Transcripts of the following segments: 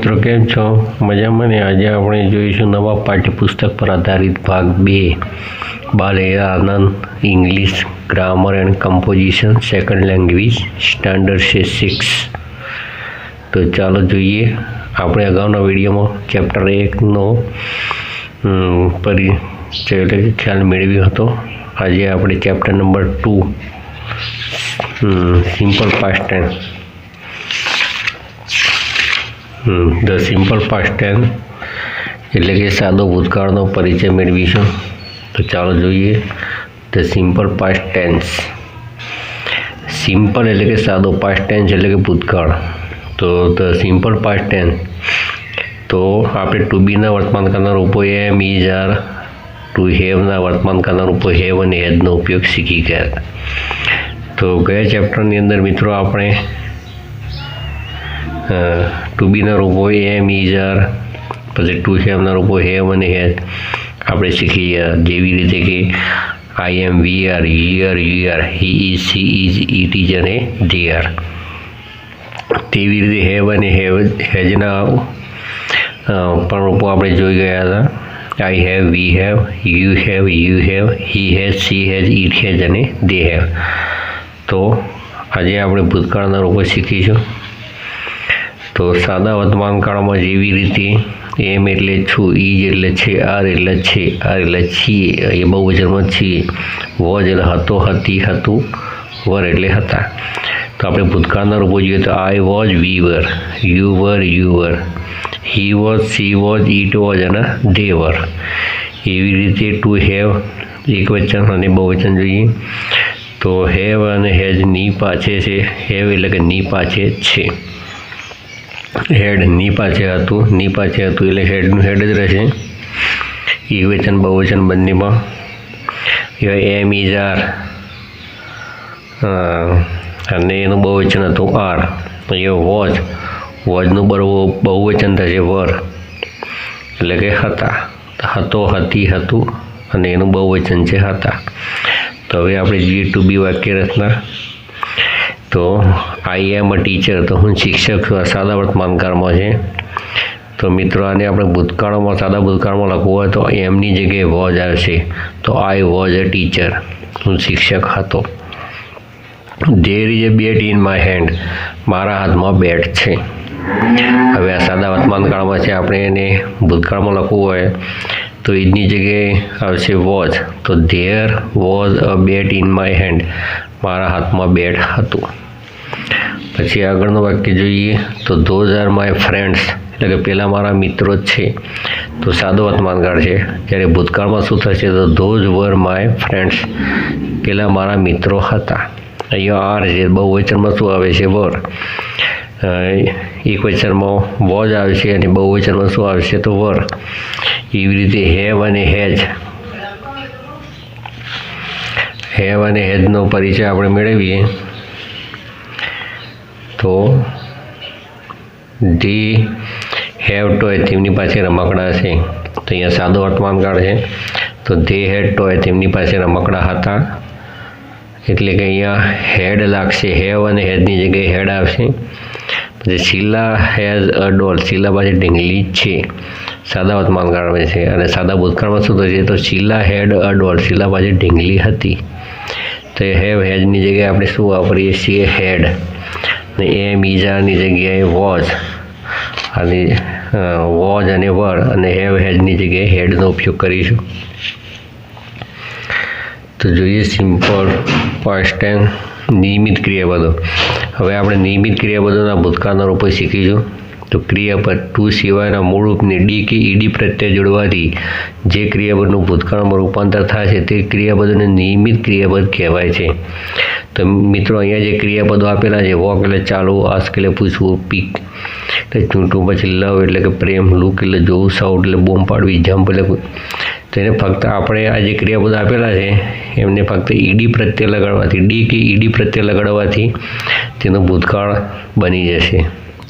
મિત્રો કેમ છો? મજામાં ને? આજે આપણે જોઈશું નવા પાઠ્યપુસ્તક પર આધારિત ભાગ 2 Balaiya Anand English grammar and composition second language standard છે 6. તો ચાલો જોઈએ. આપણે અગાઉના વિડીયોમાં ચેપ્ટર 1નો પરિચય એટલે કે ખ્યાલ મેળવ્યો હતો. આજે આપણે chapter number 2 simple past tense the simple past tense એટલે કે સાદો ભૂતકાળનો પરિચય મેળવીશું. તો ચાલો જોઈએ. The simple past tense. Simple એટલે કે સાદો, પાસ્ટ ટેન્સ એટલે કે ભૂતકાળ. તો ધ સિમ્પલ પાસ્ટ ટેન્સ તો આપણે ટુ બીના વર્તમાનકાળના રૂપો એમ, ઇઝ, આર, ટુ હેવના વર્તમાનકાળના રૂપો હેવ અને હેઝનો ઉપયોગ શીખી ગયા. તો ગયા ચેપ્ટરની અંદર મિત્રો આપણે ટુ બીના રૂપો એમ, ઇઝ, આર, પછી ટુ હેવના રૂપો હેવ અને હેઝ આપણે શીખી ગયા. જેવી રીતે કે I am, we are, you are, he is, she is, it is અને ધે આર. તેવી રીતે હેવ અને હેઝના પણ રૂપો આપણે જોઈ ગયા હતા. I have, we have, you have, he has, she has, it has અને ધે હેવ. તો આજે આપણે ભૂતકાળના રૂપો શીખીશું. તો સાદા વર્તમાનકાળમાં જેવી રીતે એમ એટલે છું, ઇઝ એટલે છે, આર એટલે છે, આર એટલે છીએ, એ બહુવચનમાં છીએ, વોઝ એટલે હતો, હતી, હતું, વર એટલે હતા. તો આપણે ભૂતકાળના રૂપો જોઈએ તો I was, we were, you were, he was, she was, it was અને ધે વર. એવી રીતે ટુ હેવ એકવચન અને બહુવચન જોઈએ તો હેવ અને હેઝ ની પાછે છે. હેવ એટલે કે ની પાછે છે. હેડ ની પાછે હતું, ની પાછે હતું એટલે હેડનું હેડ જ રહેશે. એકવચન બહુવચન બંનેમાં. એમ, ઇઝ, આર અને એનું બહુવચન હતું આર. અહીંયા વોઝનું બહુવચન થશે વર એટલે કે હતા. હતો, હતી, હતું અને એનું બહુવચન છે હતા. તો હવે આપણે જોઈએ ટુ બી વાક્ય રચના. તો આઈ એમ અ ટીચર, તો હું શિક્ષક છું. આ સાદા વર્તમાનકાળમાં છે. તો મિત્રો આને આપણે ભૂતકાળમાં, સાદા ભૂતકાળમાં લખવું હોય તો એમની જગ્યાએ વોઝ આવશે. તો આઈ વોઝ અ ટીચર, હું શિક્ષક હતો. There is a bat in my hand, મારા હાથમાં બેટ છે. હવે આ સાદા વર્તમાનકાળમાં છે. આપણે એને ભૂતકાળમાં લખવું હોય તો એની જગ્યાએ આવશે વોઝ. તો there was a bat in my hand, મારા હાથમાં બેટ હતું. પછી આગળનું વાક્ય જોઈએ તો ધોઝ આર માય ફ્રેન્ડ્સ એટલે કે પહેલાં મારા મિત્રો જ છે. તો સાદો વર્તમાનકાળ છે. જ્યારે ભૂતકાળમાં શું થશે તો ધોઝ વર માય ફ્રેન્ડ્સ, પહેલાં મારા મિત્રો હતા. અહીંયા આર છે. બહુવચનમાં શું આવે છે? વર. એકવચનમાં વોઝ આવશે અને બહુવચનમાં શું આવશે તો વર. એવી રીતે હેવ અને હેઝનો પરિચય આપણે મેળવીએ તો ધી હેવ ટોય, તેમની પાસે રમકડા છે. તો અહીંયા સાદો વર્તમાનકાળ છે. તો ધે હેડ ટોય, તેમની પાસે રમકડા હતા. એટલે કે અહીંયા હેડ લાગશે. હેવ અને હેઝની જગ્યાએ હેડ આવશે. પછી શીલા હેઝ અ ડોલ, શીલા પાસે ઢીંગલી છે. સાદા વર્તમાનકાળમાં છે. અને સાદા ભૂતકાળમાં શું થશે તો શીલા હેડ અ ડોલ, શીલા પાસે ઢીંગલી હતી. તો હેવ હેઝની જગ્યાએ આપણે શું વાપરીએ છીએ? હેડ. અને એમ, ઇઝ, આરની જગ્યાએ વોઝ અને વર, અને હેવ હેઝની જગ્યાએ હેડનો ઉપયોગ કરીશું. તો જોઈએ સિમ્પલ પાસ્ટ ટેન્સ નિયમિત ક્રિયાપદો. હવે આપણે નિયમિત ક્રિયાપદોના ભૂતકાળના રૂપો શીખીશું. તો ક્રિયાપદ ટુ સિવાયના મૂળ રૂપને ડી કે ઈડી પ્રત્યય જોડવાથી જે ક્રિયાપદનું ભૂતકાળમાં રૂપાંતર થાય છે તે ક્રિયાપદોને નિયમિત ક્રિયાપદ કહેવાય છે. તો મિત્રો અહીંયા જે ક્રિયાપદો આપેલા છે વોક એટલે ચાલવું, આસ્ક એટલે પૂછવું, પીક એટલે ચૂંટવું, પછી લવ એટલે કે પ્રેમ, લુક એટલે જોવું, સાઉટ એટલે બૂમ પાડવી, જમ્પ એટલે તેને ફક્ત આપણે આ જે ક્રિયાપદો આપેલા છે એમને ફક્ત ઈડી પ્રત્યય લગાડવાથી, ડી કે ઈડી પ્રત્યય લગાડવાથી તેનો ભૂતકાળ બની જશે.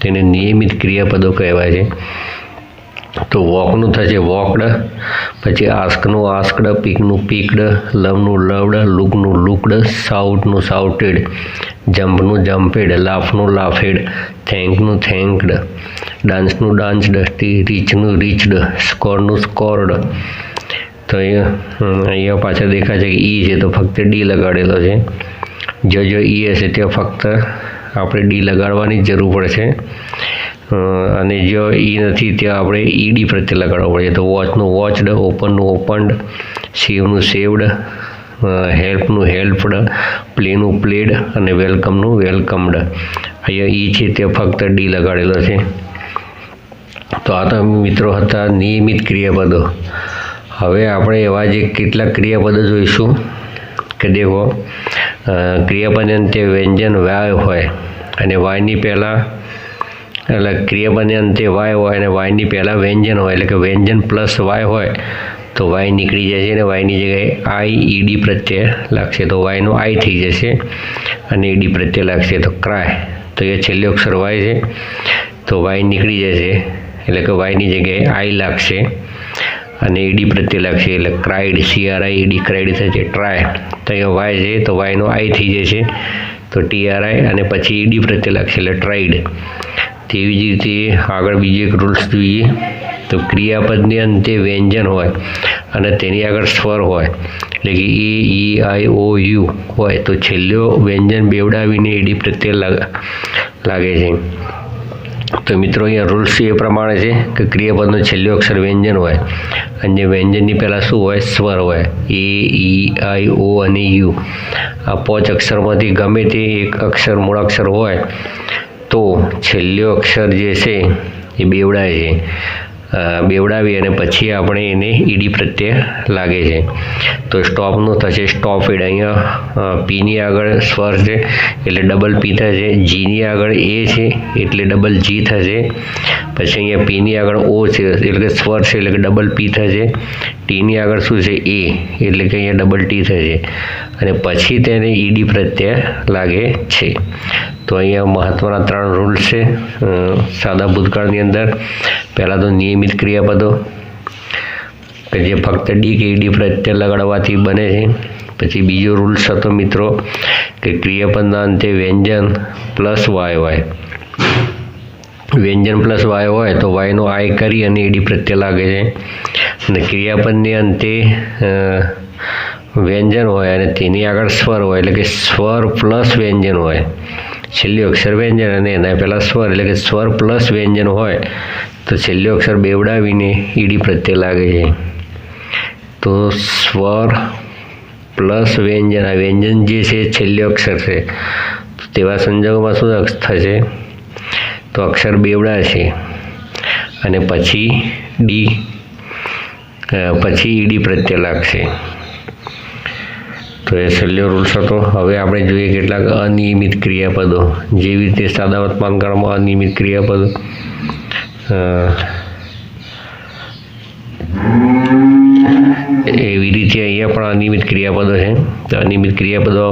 તેને નિયમિત ક્રિયાપદો કહેવાય છે. તો વોકનું થશે વોકડ, પછી આસ્કનું આસ્કડ, પીકનું પીકડ, લવનું લવડ, લુકનું લુકડ, સાઉટનું સાઉટેડ, જમ્પનું જમ્પેડ, લાફનું લાફેડ, થેન્કનું થેન્કડ, ડાન્સનું ડાન્સડ, રીચનું રીચડ, સ્કોરનું સ્કોર્ડ. તો અહીંયા પાછળ દેખાય છે કે ઈ છે તો ફક્ત ડી લગાડેલો છે. જો ઈ હશે ત્યાં ફક્ત આપણે ડી લગાડવાની જ જરૂર પડશે, અને જો ઈ નથી ત્યાં આપણે ઈડી પ્રત્યે લગાડવો પડશે. તો વોચનું વોચડ, ઓપનનું ઓપનડ, સેવનું સેવડ, હેલ્પનું હેલ્પડ, પ્લેનું પ્લેડ અને વેલકમનું વેલકમડ. અહીંયા ઈ છે ત્યાં ફક્ત ડી લગાડેલો છે. તો આ તો મિત્રો હતા નિયમિત ક્રિયાપદો. હવે આપણે એવા જે કેટલાક ક્રિયાપદો જોઈશું કે દેખો, ક્રિયાપદને અંતે વ્યંજન વાય હોય અને વાયની પહેલાં, એટલે ક્રિયાપદને અંતે વાય હોય અને વાયની પહેલાં વ્યંજન હોય, એટલે કે વ્યંજન પ્લસ વાય હોય તો વાય નીકળી જશે અને વાયની જગ્યાએ આઈ ઈડી પ્રત્યય લાગશે. તો વાયનો આઈ થઈ જશે અને ઈડી પ્રત્યય લાગશે. તો ક્રાય, તો એ છેલ્લો અક્ષર વાય છે તો વાય નીકળી જશે, એટલે કે વાયની જગ્યાએ આઈ લાગશે અને ઈડી પ્રત્યય લાગશે, એટલે ક્રાઇડ, CRIED ક્રાઇડ થશે. ટ્રાય, તો અહીંયા વાય છે તો વાયનો આઈ થઈ જશે તો TRI અને પછી ઈડી પ્રત્યય લાગશે એટલે ટ્રાઇડ. તેવી જ રીતે આગળ બીજો એક રૂલ્સ જોઈએ. તો ક્રિયાપદની અંતે વ્યંજન હોય અને તેની આગળ સ્વર હોય, એટલે કે A-E-I-O-U હોય તો છેલ્લો વ્યંજન બેવડાવીને ઈડી પ્રત્યય લાગે છે. તો મિત્રો અહીંયા રૂલ્સ એ પ્રમાણે છે કે ક્રિયાપદનો છેલ્લો અક્ષર વ્યંજન હોય અને જે વ્યંજનની પહેલાં શું હોય? સ્વર હોય. A-E-I-O અને U, આ 5 અક્ષરમાંથી ગમે તે એક અક્ષર મૂળાક્ષર હોય તો છેલ્લો અક્ષર જે છે એ બેવડાય છે. બેવડાવી અને પછી આપણે એને ઈડી પ્રત્યય લાગે છે. તો સ્ટોપનું થશે સ્ટોપેડ. અહીંયા પીની આગળ સ્વર છે એટલે ડબલ પી થશે, જીની આગળ એ છે એટલે ડબલ જી થશે, પછી અહીંયા પીની આગળ ઓ છે એટલે કે સ્વર છે એટલે કે ડબલ પી થશે, ટીની આગળ શું છે? એ, એટલે કે અહીંયા ડબલ ટી થશે અને પછી તેને ઈડી પ્રત્યય લાગે છે. તો અહીંયા મહત્ત્વના 3 રૂલ્સ છે સાદા ભૂતકાળની અંદર. પહેલાં તો નિયમિત ક્રિયાપદો કે જે ફક્ત ડી કે ઈડી પ્રત્યય લગાડવાથી બને છે. પછી બીજો રૂલ્સ હતો મિત્રો કે ક્રિયાપદના અંતે વ્યંજન પ્લસ વાય હોય. વ્યંજન પ્લસ વાય હોય તો વાયનો આઈ કરી અને ઈડી પ્રત્યય લાગે છે. અને ક્રિયાપદની અંતે વ્યંજન હોય અને તેની આગળ સ્વર હોય, એટલે કે સ્વર પ્લસ વ્યંજન હોય. છેલ્લું અક્ષર વ્યંજન અને એના પહેલાં સ્વર, એટલે કે સ્વર પ્લસ વ્યંજન હોય તો છેલ્લું અક્ષર બેવડાવીને ઈડી પ્રત્યય લાગે છે. તો સ્વર પ્લસ વ્યંજન, આ વ્યંજન જે છે છેલ્લું અક્ષર છે, તેવા સંજોગોમાં શું થશે? તો અક્ષર બેવડાશે અને પછી ઈડી પ્રત્યય લાગશે. તો એ છેલ્લો રૂલ્સ હતો. હવે આપણે જોઈએ કેટલાક અનિયમિત ક્રિયાપદો, જેવી રીતે સાદા વર્તમાનકાળમાં અનિયમિત ક્રિયાપદો. એવી રીતે અહીંયા પણ અનિયમિત ક્રિયાપદો છે. તો અનિયમિત ક્રિયાપદો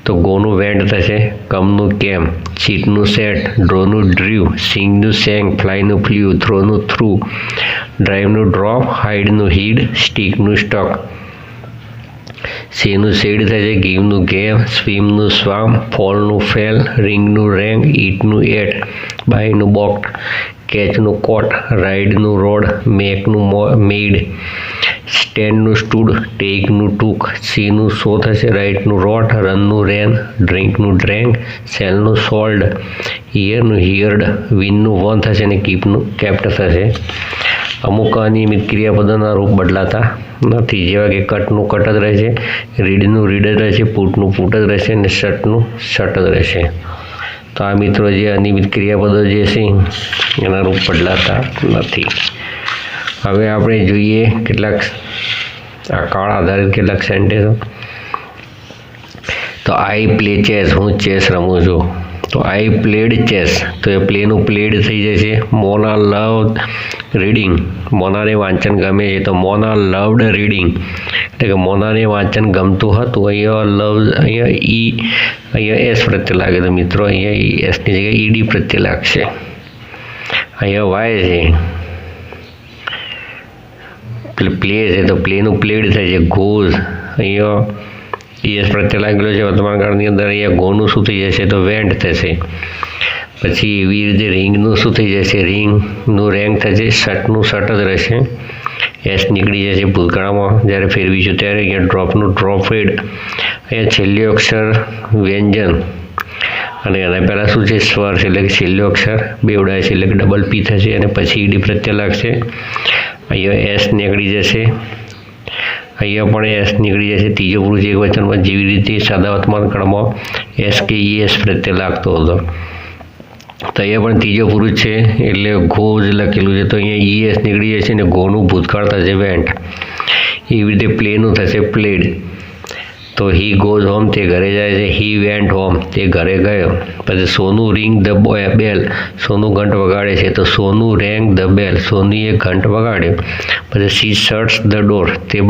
તો ગોનું વેન્ટ થશે, કમનું કેમ, સીટનું સેટ, ડ્રોનું ડ્રીવ, સિંગનું સેંગ, ફ્લાયનું ફ્લ્યુ, થ્રોનું થ્રુ, ડ્રાઈવનું ડ્રોપ, હાઈડનું હીડ, સ્ટીકનું સ્ટક. સેનું શેડ થશે, ગીવનું ગેમ, સ્વિમનું સ્વામ, ફોલનું ફેલ, રિંગનું રેંગ, ઈટનું એટ, બાયનું બોક્ટ, કેચનું કોટ, રાઇડનું રોડ, મેકનું મેડ, સ્ટેન્ડનું સ્ટૂડ, ટેકનું ટૂક, સીનું સો થશે, રાઇટનું રોટ, રનનું રેન, ડ્રિંકનું ડ્રેંક, સેલનું સોલ્ડ, હિયરનું હિયર્ડ, વિનનું વન થશે અને કીપનું કેપ્ટ થશે. અમુક અનિયમિત ક્રિયાપદોના રૂપ બદલાતા નથી, જેવા કે કટનું કટ જ રહેશે, રીડનું રીડ જ રહેશે, પૂટનું પૂટ જ રહેશે અને શર્ટનું શર્ટ જ રહેશે. તો આ મિત્રો જે અનિયમિત ક્રિયાપદો જે છે એના રૂપ બદલાતા નથી. હવે આપણે જોઈએ કેટલાક આ કાળ આધારિત કેટલાક સેન્ટેન્સો. તો આઈ પ્લે ચેસ, હું ચેસ રમું છું. તો આઈ પ્લેડ ચેસ, તો એ પ્લેનું પ્લેડ થઈ જશે. મોના લવ રીડિંગ, મોનાને વાંચન ગમે છે તો મોના લવડ રીડિંગ, એટલે કે મોનાને વાંચન ગમતું હતું. અહીંયા લવ, અહીંયા એસ પ્રત્યે લાગે તો મિત્રો અહીંયા એસની જગ્યાએ ઈડી પ્રત્યે લાગશે. અહીંયા વાય છે પ્લે છે તો પ્લેનું પ્લેડ થાય છે ગોઝ. અહીંયા ES પ્રત્યય લાગેલો છે વર્તમાન કાળની અંદર. અહીંયા ગોનું શું થઈ જશે તો વેન્ટ થશે. પછી એવી રીતે રિંગનું શું થઈ જશે રિંગનું રેંગ થશે. શર્ટનું શર્ટ જ રહેશે. એસ નીકળી જશે ભૂતકાળમાં જ્યારે ફેરવીશું ત્યારે. અહીંયા ડ્રોપનું ડ્રોપેડ. અહીંયા છેલ્લો અક્ષર વ્યંજન અને એના પહેલાં શું છે સ્વર છે એટલે કે છેલ્લો અક્ષર બેવડાય છે એટલે કે ડબલ પી થશે અને પછી ઈડી પ્રત્યય લાગશે. અહીંયા એસ નીકળી જશે. અહીંયા પણ એસ નીકળી જશે. ત્રીજો પુરુષ એકવચનમાં જેવી રીતે સાદા વર્તમાન કાળમાં એસ કે ES પ્રત્યય લાગતો હતો તો અહીંયા પણ ત્રીજો પુરુષ છે એટલે ગોઝ લખેલું છે તો અહીંયા ES નીકળી જશે અને ગોનું ભૂતકાળ થશે વેન્ટ. એવી રીતે પ્લેનું થશે પ્લેડ. તો હી ગોઝ હોમ તે ઘરે જાય છે. હી વેન્ટ હોમ તે ઘરે ગયો. પછી સોનું રિંગ ધ બેલ સોનું ઘંટ વગાડે છે તો સોનું રેંગ ધ બેલ સોનીએ ઘંટ વગાડ્યો. પછી સી શટ્સ ધ ડોર તે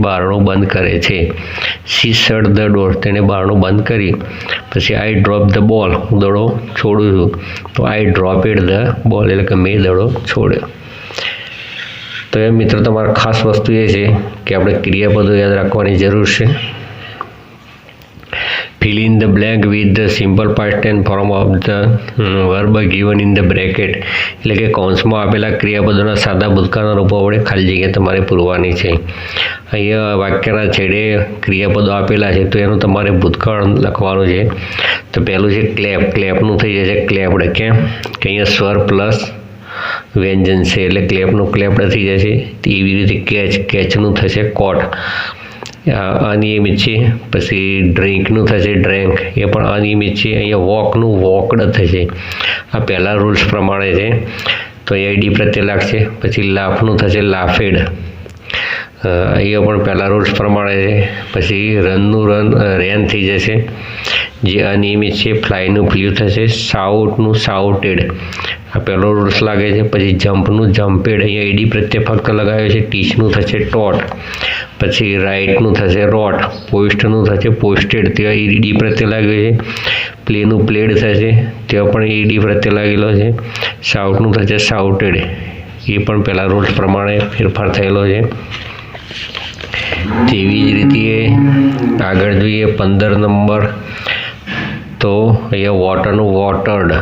બારણું બંધ કરે છે. સી શટ ધ ડોર તેણે બારણું બંધ કરી. પછી આઈ ડ્રોપ ધ બોલ હું દડો છોડું છું તો આઈ ડ્રોપેડ ધ બોલ એટલે કે મેં દડો છોડ્યો. તો એ મિત્રો તમારે ખાસ વસ્તુ એ છે કે આપણે ક્રિયાપદો યાદ રાખવાની જરૂર છે. Fill in the blank with the simple past tense form of the verb given in the bracket. એટલે કે કૌંસમાં આપેલા ક્રિયાપદોના સાદા ભૂતકાળના રૂપો વડે ખાલી જગ્યા તમારે પૂરવાની છે. અહીંયા વાક્યના છેડે ક્રિયાપદો આપેલા છે તો એનું તમારે ભૂતકાળ લખવાનું છે. તો પહેલું છે ક્લેપ. ક્લેપનું થઈ જશે ક્લેપ્ડ. કેમ કે અહીંયા સ્વર પ્લસ વ્યંજન છે એટલે ક્લેપનું ક્લેપ્ડ થઈ જશે. એવી રીતે કેચ. કેચનું થશે કોટ. અનિયમિત છે. પછી ડ્રિંકનું થશે ડ્રેન્ક એ પણ અનિયમિત છે. અહીંયા વોકનું વોકડ થશે. આ પહેલાં રૂલ્સ પ્રમાણે છે તો અહીંયા ઈડી પ્રત્યય લાગશે. પછી લાફનું થશે લાફેડ. અહીંયા પણ પહેલાં રૂલ્સ પ્રમાણે છે. પછી રનનું રેન થઈ જશે જે અનિયમિત છે. ફ્લાયનું ફ્લ્યુ થશે. શાઉટનું શાઉટેડ આ પહેલો રૂલ્સ લાગે છે. પછી જમ્પનું જમ્પેડ અહીંયા ઈડી પ્રત્યય ફક્ત લગાવ્યો છે. ટીચનું થશે ટોટ. પછી રાઇટનું થશે રોટ. પોસ્ટનું થશે પોસ્ટેડ ત્યાં ઈડી પ્રત્યય લાગ્યો છે. પ્લેનું પ્લેડ થશે ત્યાં પણ ઈડી પ્રત્યય લાગેલો છે. શાઉટનું થશે શાઉટેડ એ પણ પહેલાં રૂલ્સ પ્રમાણે ફેરફાર થયેલો છે. તેવી જ રીતે આગળ જોઈએ 15 નંબર તો અહીંયા વોટરનું વોટર્ડ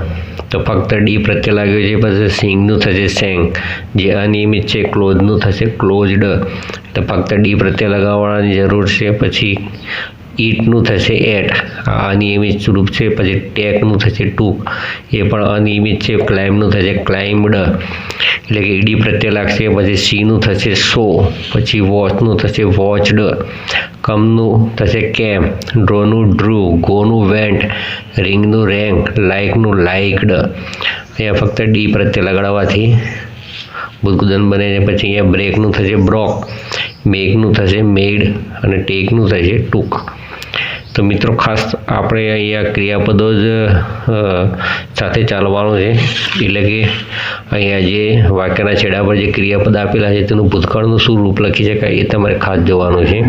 તો ફક્ત ડી પ્રત્યય લાગ્યો છે. પછી સિંગનું થશે સેંગ જે અનિયમિત છે. ક્લોઝનું થશે ક્લોઝડ તો ફક્ત ડી પ્રત્યય લગાવવાની જરૂર છે. પછી ઈટનું થશે એટ આ અનિયમિત રૂપ છે. પછી ટેકનું થશે ટૂંક એ પણ અનિયમિત છે. ક્લાઇમ્બનું થશે ક્લાઇમ્બડ એટલે કે ઈડી પ્રત્યય લાગશે. પછી સીનું થશે સો. પછી વોચનું થશે વોચડ. કમનું થશે કેમ. ડ્રોનું ડ્રુ. ગોનું વેન્ટ. રિંગનું રેંગ. લાઇકનું લાઇકડ અહીંયા ફક્ત ડી પ્રત્યય લગાડવાથી ભૂતગુદન બને છે. પછી અહીંયા બ્રેકનું થશે બ્રોક. મેકનું થશે મેડ અને ટેકનું થશે ટૂંક. તો મિત્રો ખાસ આપણે અહીંયા ક્રિયાપદો જ સાથે ચાલવાનું છે એટલે કે અહીંયા જે વાક્યના છેડા પર જે ક્રિયાપદ આપેલા છે તેનું ભૂતકાળનું શું રૂપ લખી શકાય એ તમારે ખાસ જોવાનું છે.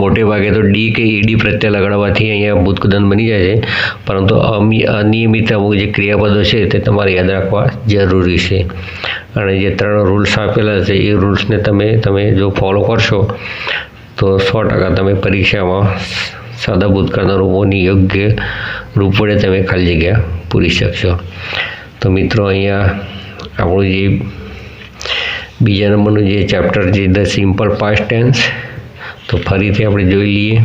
મોટે ભાગે તો ડી કે ઈડી પ્રત્યય લગાડવાથી અહીંયા ભૂતકદન બની જાય છે પરંતુ અનિયમિત અમુક જે ક્રિયાપદો છે તે તમારે યાદ રાખવા જરૂરી છે. અને જે 3 રૂલ્સ આપેલા છે એ રૂલ્સને તમે જો ફોલો કરશો તો 100% તમે પરીક્ષામાં સાદા ભૂતકાળના રૂપોની યોગ્ય રૂપ વડે તમે ખાલી જગ્યા પૂરી શકશો. તો મિત્રો અહીંયા આપણું જે બીજા નંબરનું જે ચેપ્ટર છે ધ સિમ્પલ પાસ્ટ ટેન્સ તો ફરીથી આપણે જોઈ લઈએ.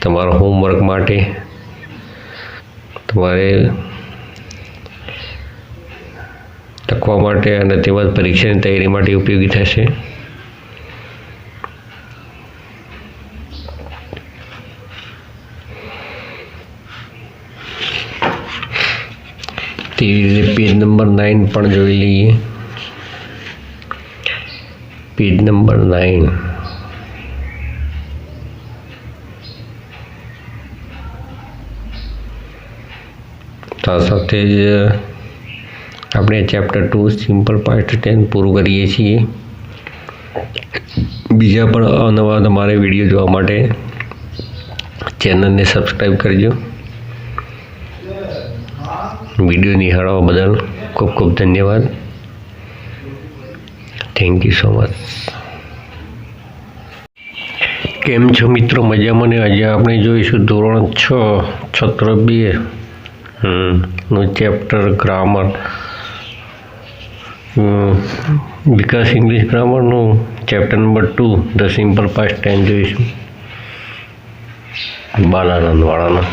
તમારા હોમવર્ક માટે તમારે લખવા માટે અને તેમજ પરીક્ષાની તૈયારી માટે ઉપયોગી થશે. તેવી રીતે પેજ નંબર 9 પણ જોઈ લઈએ. પેજ નંબર 9 તો સાથે જ આપણે ચેપ્ટર 2 સિમ્પલ પાસ્ટ ટેન્સ પૂરું કરીએ છીએ. બીજા પણ અવનવા તમારે વિડીયો જોવા માટે ચેનલને સબસ્ક્રાઈબ કરજો. વિડીયો નિહાળવા બદલ ખૂબ ખૂબ ધન્યવાદ. Thank you so much. કેમ છો મિત્રો? મજામાં ને? આજે આપણે જોઈશું ધોરણ 6 સત્ર 2 નું ચેપ્ટર ગ્રામર, વિકાસ ઇંગ્લિશ ગ્રામરનું chapter number 2 the simple past tense જોઈશું બાલાનંદ વાળાના.